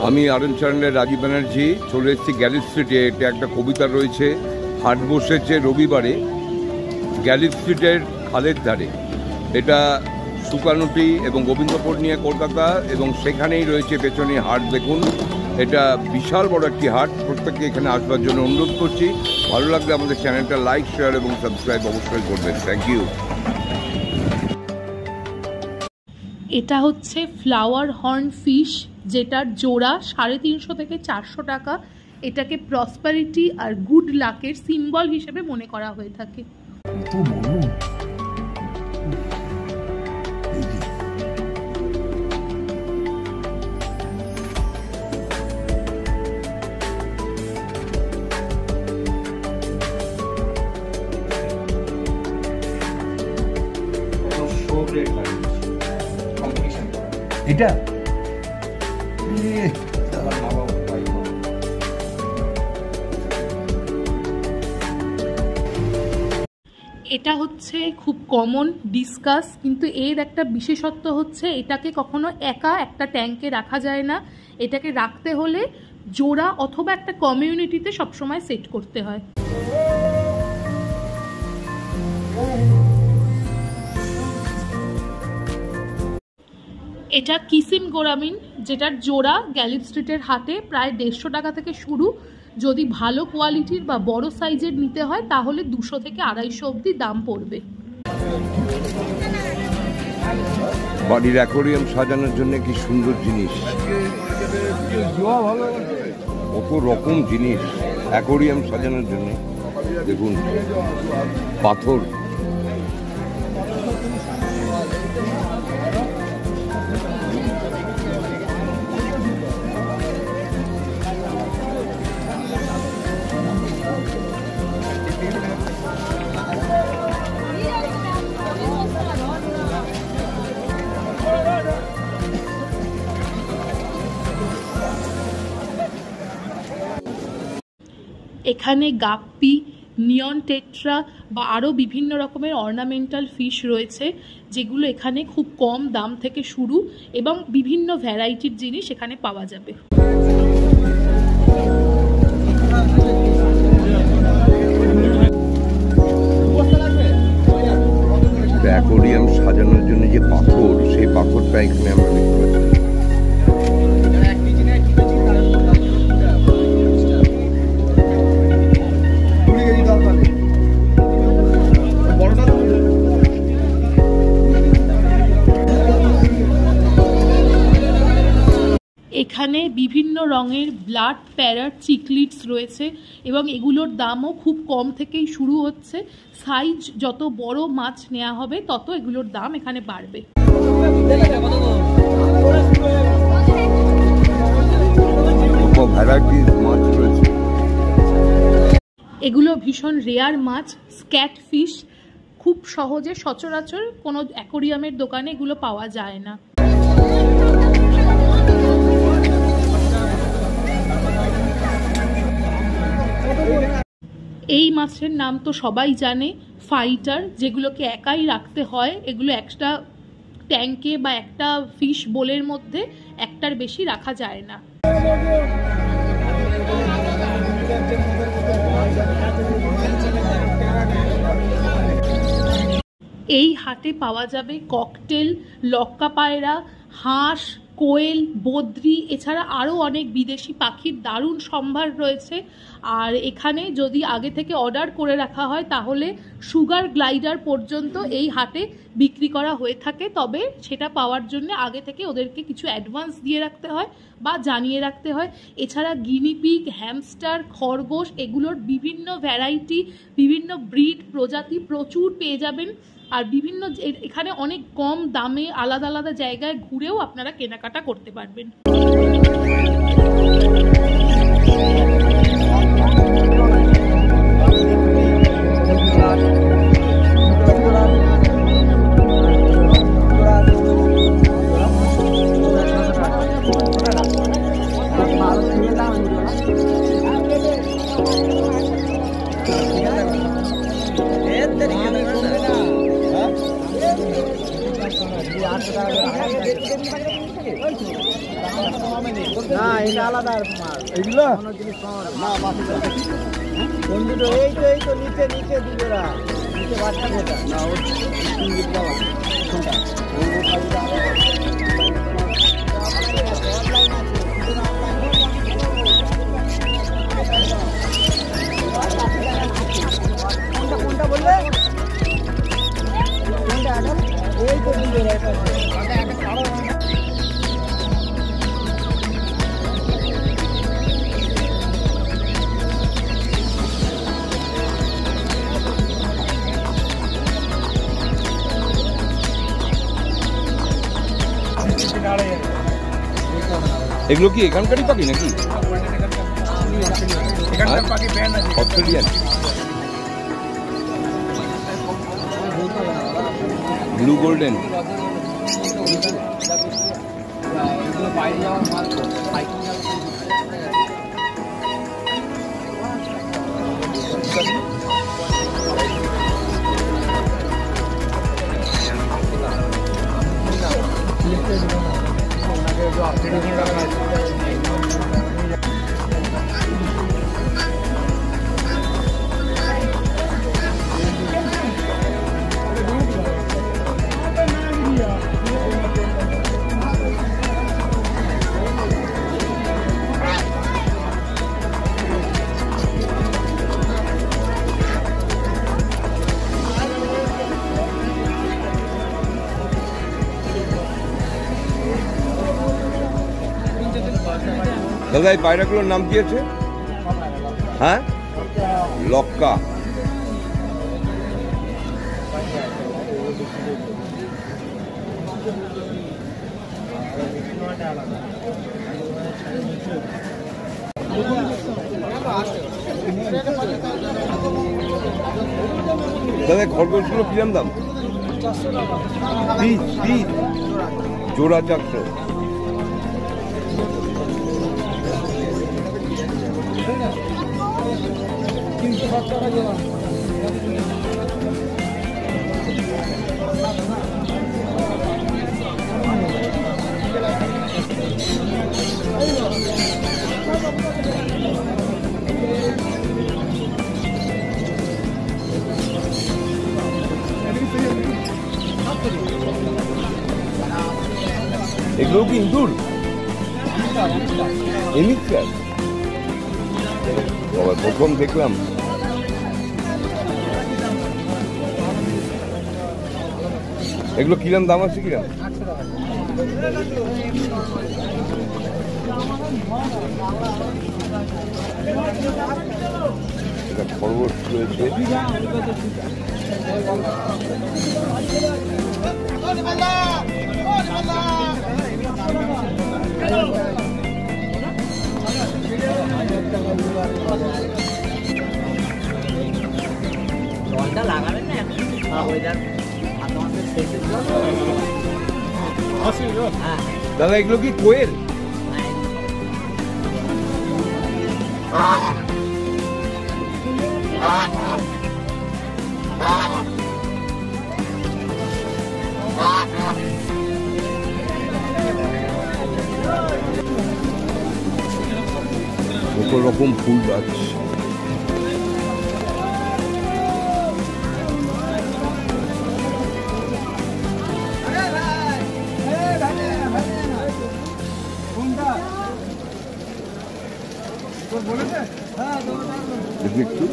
আমি আরএন চ্যানেলের রাজীব ব্যানার্জি চলে এসেছি গ্যালি স্ট্রিটে। এটা একটা কবিতা রয়েছে, হাট বসেছে রবিবারে গ্যালি স্ট্রিটের খালের ধারে। এটা সুকানুটি এবং গোবিন্দপুর নিয়ে কলকাতা, এবং সেখানেই রয়েছে পেছনে হাট। দেখুন, এটা বিশাল বড় একটি হাট। প্রত্যেককে এখানে আসবার জন্য অনুরোধ করছি। ভালো লাগলে আমাদের চ্যানেলটা লাইক, শেয়ার এবং সাবস্ক্রাইব অবশ্যই করবেন। Thank you. এটা হচ্ছে ফ্লাওয়ার হর্ন ফিশ, যেটার জোড়া 350 থেকে 400 টাকা। এটাকে প্রসপারিটি আর গুড লাকের সিম্বল হিসেবে মনে করা হয়ে থাকে। এটা এটা হচ্ছে খুব কমন ডিসকাস, কিন্তু এর একটা বিশেষত্ব হচ্ছে এটাকে কখনো একা একটা ট্যাঙ্কে রাখা যায় না। এটাকে রাখতে হলে জোড়া অথবা একটা কমিউনিটিতে সবসময় সেট করতে হয়। এটা কিসিম গোরামিন, যেটার জোড়া গ্যালি স্ট্রিটের হাটে প্রায় 150 টাকা থেকে শুরু। যদি ভালো কোয়ালিটির বা বড় সাইজের নিতে হয় তাহলে 200 থেকে 250 অবধি দাম পড়বে। বাড়ির অ্যাকোরিয়াম সাজানোর জন্য কি সুন্দর জিনিস, কত রকম জিনিস অ্যাকোরিয়াম সাজানোর জন্য। দেখুন, পাথর, এখানে গাপ্পি, নিয়ন টেট্রা বা আরও বিভিন্ন রকমের অর্নামেন্টাল ফিশ রয়েছে, যেগুলো এখানে খুব কম দাম থেকে শুরু, এবং বিভিন্ন ভ্যারাইটির জিনিস এখানে পাওয়া যাবে। অ্যাকোরিয়াম সাজানোর জন্য যে পাথর, সেই পাথরটা এখানে আমরা দেখতে পাচ্ছি। এখানে বিভিন্ন রঙের ব্লাড প্যারাট চিকলিটস রয়েছে, এবং এগুলোর দামও খুব কম থেকেই শুরু হচ্ছে। সাইজ যত বড় মাছ নেওয়া হবে তত এগুলোর দাম এখানে বাড়বে। এগুলো ভীষণ রেয়ার মাছ, স্ক্যাট ফিশ। খুব সহজে সচরাচর কোনো অ্যাকোরিয়ামের দোকানে এগুলো পাওয়া যায় না। এই মাছের নাম তো সবাই জানে, ফাইটার, যেগুলোকে একাই রাখতে হয়। এগুলো একটা ট্যাঙ্কে বা একটা ফিশ বোলের মধ্যে একটার বেশি রাখা যায় না। এই হাটে পাওয়া যাবে ককটেল, লক্কা পায়রা, হাঁস, কোয়েল, বদ্রি, এছাড়া আরও অনেক বিদেশি পাখির দারুণ সম্ভার রয়েছে। আর এখানে যদি আগে থেকে অর্ডার করে রাখা হয় তাহলে সুগার গ্লাইডার পর্যন্ত এই হাটে বিক্রি করা হয়ে থাকে। তবে সেটা পাওয়ার জন্য আগে থেকে ওদেরকে কিছু অ্যাডভান্স দিয়ে রাখতে হয় বা জানিয়ে রাখতে হয়। এছাড়া গিনিপিগ, হ্যামস্টার, খরগোশ, এগুলোর বিভিন্ন ভ্যারাইটি, বিভিন্ন ব্রিড প্রজাতি প্রচুর পেয়ে যাবেন। আর বিভিন্ন এখানে অনেক কম দামে আলাদা আলাদা জায়গায় ঘুরেও আপনারা কেনাকাটা করতে পারবেন। না এটা আলাদা মাল এগুলো না বন্ধুটা এই তো নিচে নিচে দুজোড়া নিচে বাচ্চা কোটা না ও কোনটা কোনটা বললে কোনটা এখন এই তো দুজোড়া এটা এগুলো কি এখানকারই পাখি নাকি? Australian blue golden. দাদা এই পায়রাগুলোর নাম কি আছে? হ্যাঁ, লক্কা। দাদা খরগোশগুলো কিরম দাম? পিস পিস জোড়া 400। এগুলো কি ইঁদুর? এমিক্রার প্রথম দেখলাম। এগুলো কিরম দাম আছে? কিরম খরগোশ রয়েছে। দাদা এগুলো কি কোয়েল? কত রকম ফুল গাছ। একটু